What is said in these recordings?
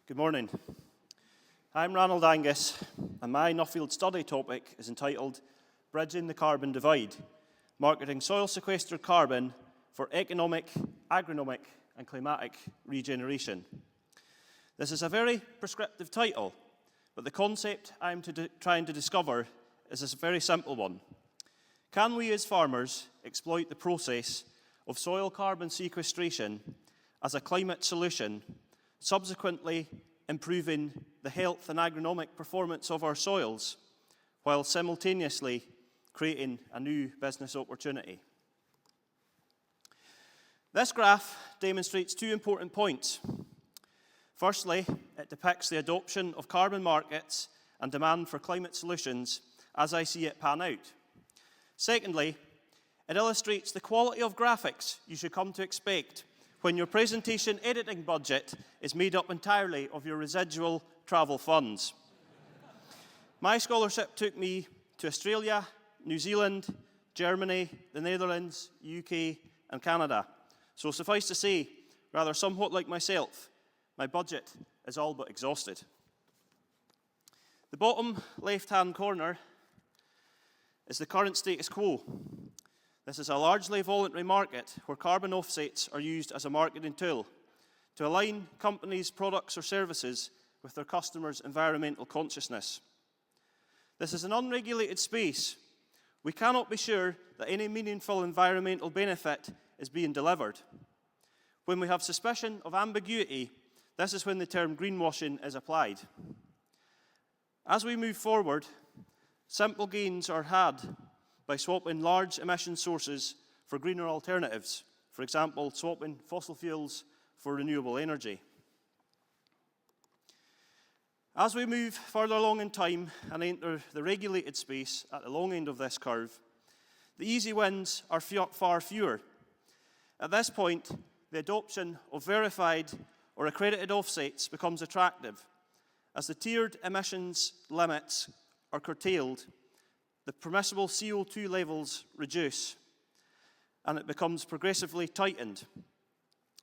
Good morning. I'm Ranald Angus, and my Nuffield study topic is entitled Bridging the Carbon Divide, Marketing Soil-Sequestered Carbon for Economic, Agronomic and Climatic Regeneration. This is a very prescriptive title, but the concept I'm trying to discover is a very simple one. Can we as farmers exploit the process of soil carbon sequestration as a climate solution, subsequently improving the health and agronomic performance of our soils, while simultaneously creating a new business opportunity? This graph demonstrates two important points. Firstly, it depicts the adoption of carbon markets and demand for climate solutions as I see it pan out. Secondly, it illustrates the quality of graphics you should come to expect when your presentation editing budget is made up entirely of your residual travel funds. My scholarship took me to Australia, New Zealand, Germany, the Netherlands, UK, and Canada. So suffice to say, rather somewhat like myself, my budget is all but exhausted. The bottom left-hand corner is the current status quo. This is a largely voluntary market where carbon offsets are used as a marketing tool to align companies' products or services with their customers' environmental consciousness. This is an unregulated space. We cannot be sure that any meaningful environmental benefit is being delivered. When we have suspicion of ambiguity, this is when the term greenwashing is applied. As we move forward, simple gains are had by swapping large emission sources for greener alternatives, for example, swapping fossil fuels for renewable energy. As we move further along in time and enter the regulated space at the long end of this curve, the easy wins are far fewer. At this point, the adoption of verified or accredited offsets becomes attractive. As the tiered emissions limits are curtailed, the permissible CO2 levels reduce, and it becomes progressively tightened.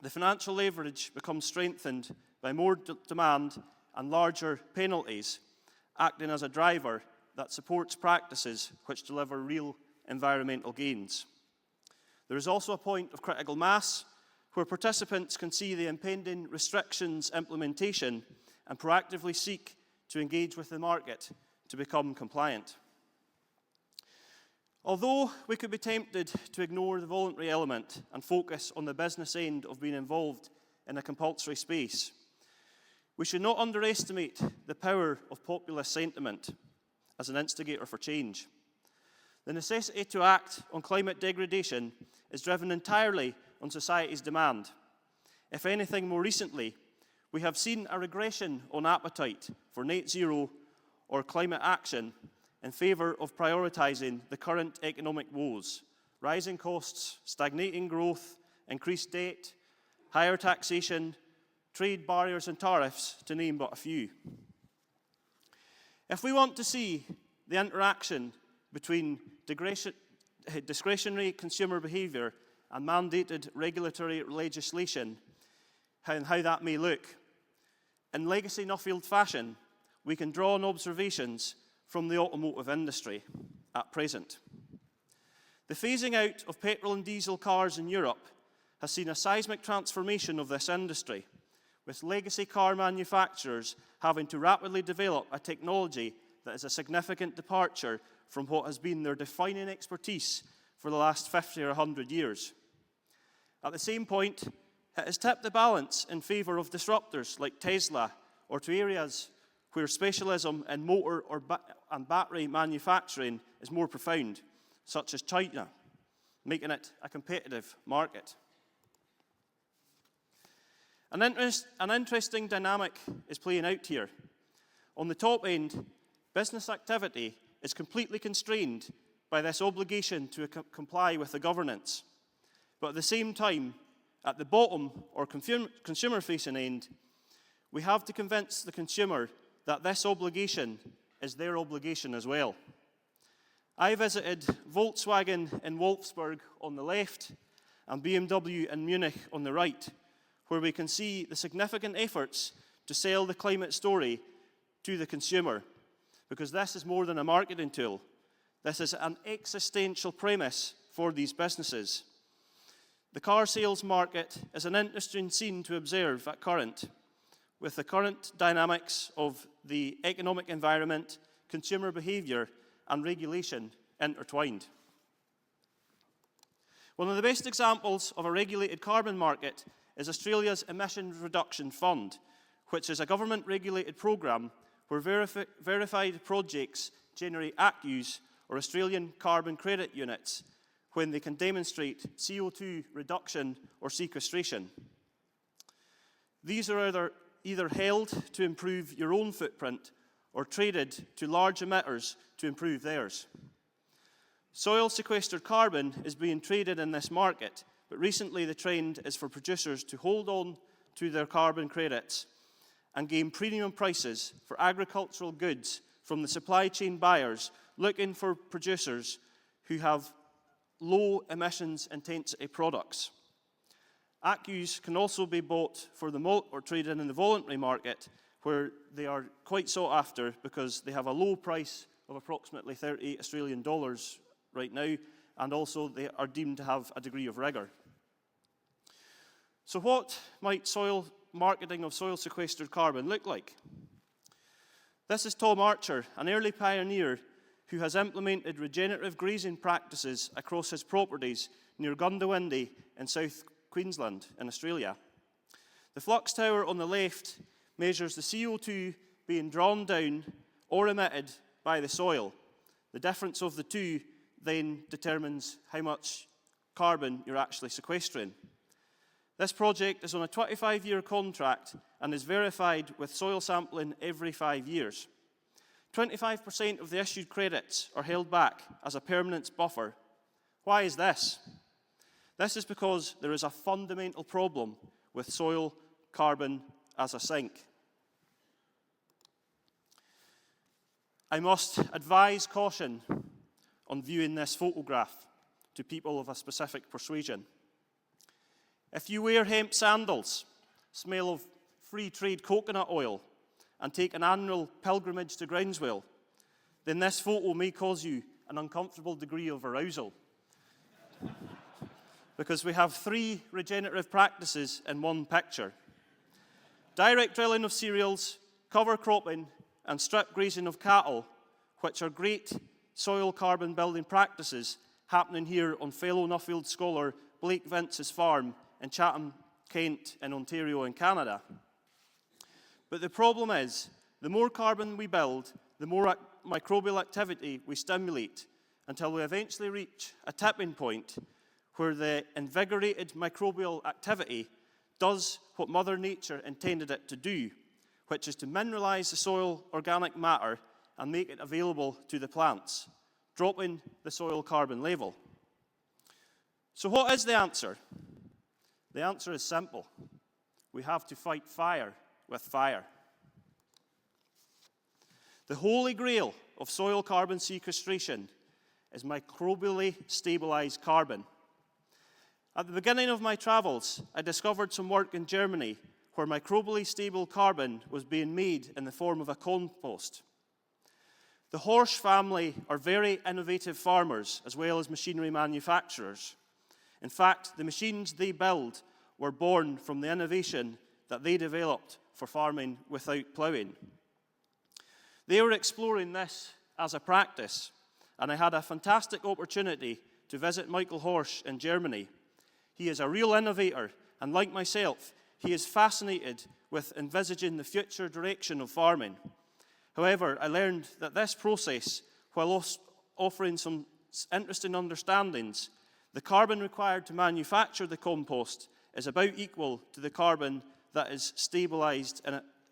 The financial leverage becomes strengthened by more demand and larger penalties, acting as a driver that supports practices which deliver real environmental gains. There is also a point of critical mass where participants can see the impending restrictions implementation and proactively seek to engage with the market to become compliant. Although we could be tempted to ignore the voluntary element and focus on the business end of being involved in a compulsory space, we should not underestimate the power of populist sentiment as an instigator for change. The necessity to act on climate degradation is driven entirely on society's demand. If anything, more recently, we have seen a regression on appetite for net zero or climate action in favour of prioritising the current economic woes: rising costs, stagnating growth, increased debt, higher taxation, trade barriers and tariffs, to name but a few. If we want to see the interaction between discretionary consumer behaviour and mandated regulatory legislation, and how that may look, in legacy Nuffield fashion, we can draw on observations from the automotive industry at present. The phasing out of petrol and diesel cars in Europe has seen a seismic transformation of this industry, with legacy car manufacturers having to rapidly develop a technology that is a significant departure from what has been their defining expertise for the last 50 or 100 years. At the same point, it has tipped the balance in favour of disruptors like Tesla, or to areas where specialism in motor and battery manufacturing is more profound, such as China, making it a competitive market. An interesting dynamic is playing out here. On the top end, business activity is completely constrained by this obligation to comply with the governance. But at the same time, at the bottom, or consumer-facing end, we have to convince the consumer that this obligation is their obligation as well. I visited Volkswagen in Wolfsburg on the left and BMW in Munich on the right, where we can see the significant efforts to sell the climate story to the consumer, because this is more than a marketing tool. This is an existential premise for these businesses. The car sales market is an interesting scene to observe at current, with the current dynamics of the economic environment, consumer behaviour and regulation intertwined. One of the best examples of a regulated carbon market is Australia's Emissions Reduction Fund, which is a government-regulated programme where verified projects generate ACCUs, or Australian Carbon Credit Units, when they can demonstrate CO2 reduction or sequestration. These are either held to improve your own footprint or traded to large emitters to improve theirs. Soil-sequestered carbon is being traded in this market, but recently the trend is for producers to hold on to their carbon credits and gain premium prices for agricultural goods from the supply chain buyers looking for producers who have low emissions intensity products. ACCUs can also be bought for the or traded in the voluntary market, where they are quite sought after because they have a low price of approximately 30 Australian dollars right now, and also they are deemed to have a degree of rigour. So what might marketing of soil sequestered carbon look like? This is Tom Archer, an early pioneer who has implemented regenerative grazing practices across his properties near Gundawindi in South Queensland in Australia. The flux tower on the left measures the CO2 being drawn down or emitted by the soil. The difference of the two then determines how much carbon you're actually sequestering. This project is on a 25-year contract and is verified with soil sampling every 5 years. 25% of the issued credits are held back as a permanence buffer. Why is this? This is because there is a fundamental problem with soil carbon as a sink. I must advise caution on viewing this photograph to people of a specific persuasion. If you wear hemp sandals, smell of free trade coconut oil, and take an annual pilgrimage to Groundswell, then this photo may cause you an uncomfortable degree of arousal. Because we have 3 regenerative practices in one picture. Direct drilling of cereals, cover cropping, and strip grazing of cattle, which are great soil carbon building practices happening here on fellow Nuffield scholar Blake Vince's farm in Chatham, Kent, in Ontario, in Canada. But the problem is, the more carbon we build, the more microbial activity we stimulate, until we eventually reach a tipping point where the invigorated microbial activity does what Mother Nature intended it to do, which is to mineralize the soil organic matter and make it available to the plants, dropping the soil carbon level. So what is the answer? The answer is simple. We have to fight fire with fire. The holy grail of soil carbon sequestration is microbially stabilized carbon. At the beginning of my travels, I discovered some work in Germany where microbially stable carbon was being made in the form of a compost. The Horsch family are very innovative farmers as well as machinery manufacturers. In fact, the machines they build were born from the innovation that they developed for farming without ploughing. They were exploring this as a practice, and I had a fantastic opportunity to visit Michael Horsch in Germany. He is a real innovator, and like myself, he is fascinated with envisaging the future direction of farming. However, I learned that this process, while offering some interesting understandings, the carbon required to manufacture the compost is about equal to the carbon that is stabilized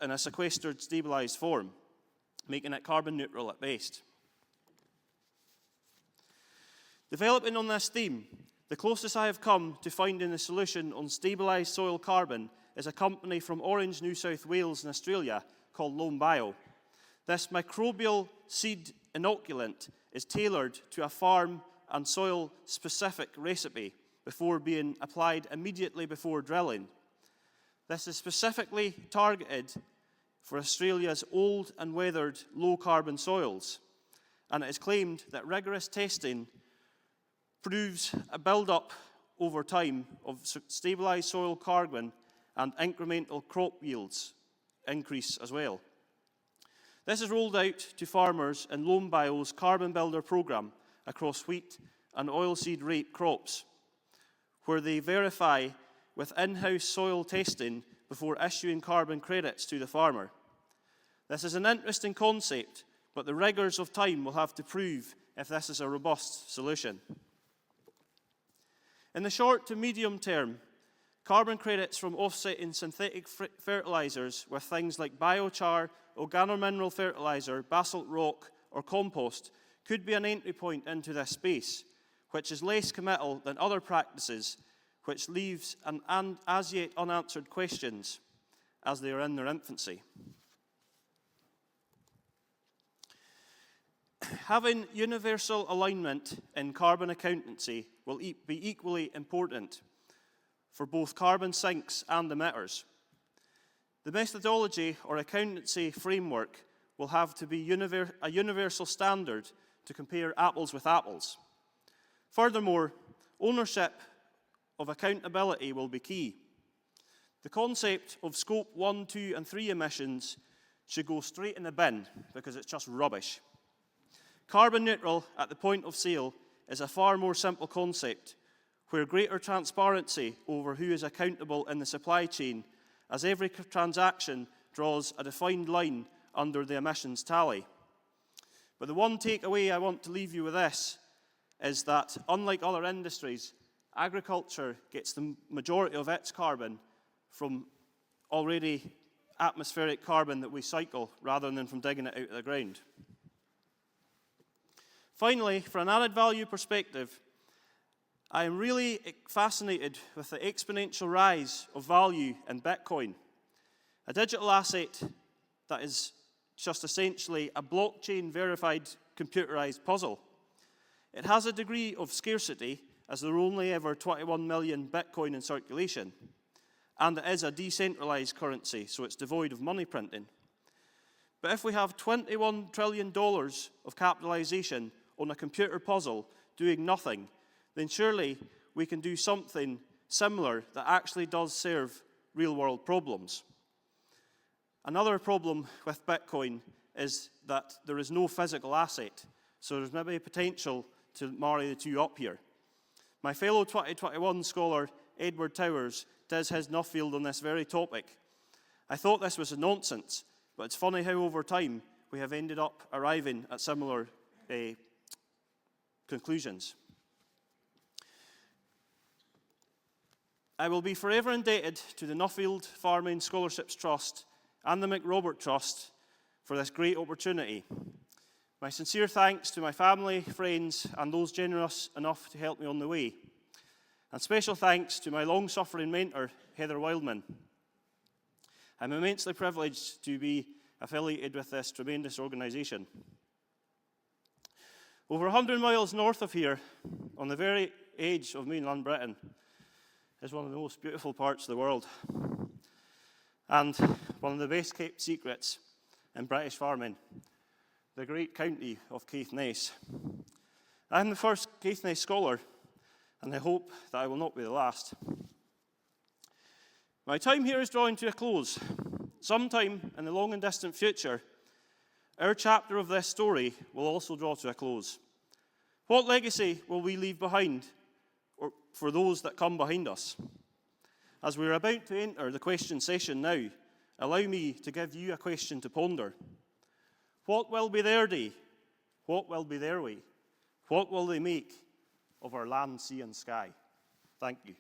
in a sequestered, stabilized form, making it carbon neutral at best. Developing on this theme, the closest I have come to finding a solution on stabilized soil carbon is a company from Orange, New South Wales in Australia called Loam Bio. This microbial seed inoculant is tailored to a farm and soil-specific recipe before being applied immediately before drilling. This is specifically targeted for Australia's old and weathered low-carbon soils, and it is claimed that rigorous testing proves a build-up over time of stabilised soil carbon and incremental crop yields increase as well. This is rolled out to farmers in Loam Bio's Carbon Builder programme across wheat and oilseed rape crops, where they verify with in-house soil testing before issuing carbon credits to the farmer. This is an interesting concept, but the rigours of time will have to prove if this is a robust solution. In the short to medium term, carbon credits from offsetting synthetic fertilisers with things like biochar, organomineral fertiliser, basalt rock or compost could be an entry point into this space, which is less committal than other practices, which leaves an as yet unanswered questions as they are in their infancy. Having universal alignment in carbon accountancy will be equally important for both carbon sinks and emitters. The methodology or accountancy framework will have to be a universal standard to compare apples with apples. Furthermore, ownership of accountability will be key. The concept of scope 1, 2 and 3 emissions should go straight in the bin because it's just rubbish. Carbon neutral at the point of sale is a far more simple concept, where greater transparency over who is accountable in the supply chain, as every transaction draws a defined line under the emissions tally. But the one takeaway I want to leave you with this is that, unlike other industries, agriculture gets the majority of its carbon from already atmospheric carbon that we cycle rather than from digging it out of the ground. Finally, for an added value perspective, I am really fascinated with the exponential rise of value in Bitcoin, a digital asset that is just essentially a blockchain-verified computerized puzzle. It has a degree of scarcity, as there are only ever 21 million Bitcoin in circulation, and it is a decentralized currency, so it's devoid of money printing. But if we have $21 trillion of capitalization on a computer puzzle doing nothing, then surely we can do something similar that actually does serve real-world problems. Another problem with Bitcoin is that there is no physical asset, so there's maybe a potential to marry the two up here. My fellow 2021 scholar, Edward Towers, does his Nuffield on this very topic. I thought this was a nonsense, but it's funny how over time we have ended up arriving at similar conclusions. I will be forever indebted to the Nuffield Farming Scholarships Trust and the McRobert Trust for this great opportunity. My sincere thanks to my family, friends, and those generous enough to help me on the way. And special thanks to my long-suffering mentor, Heather Wildman. I'm immensely privileged to be affiliated with this tremendous organisation. Over 100 miles north of here, on the very edge of mainland Britain, is one of the most beautiful parts of the world, and one of the best kept secrets in British farming, the great county of Caithness. I'm the first Caithness scholar, and I hope that I will not be the last. My time here is drawing to a close. Sometime in the long and distant future, our chapter of this story will also draw to a close. What legacy will we leave behind for those that come behind us? As we're about to enter the question session now, allow me to give you a question to ponder. What will be their day? What will be their way? What will they make of our land, sea and sky? Thank you.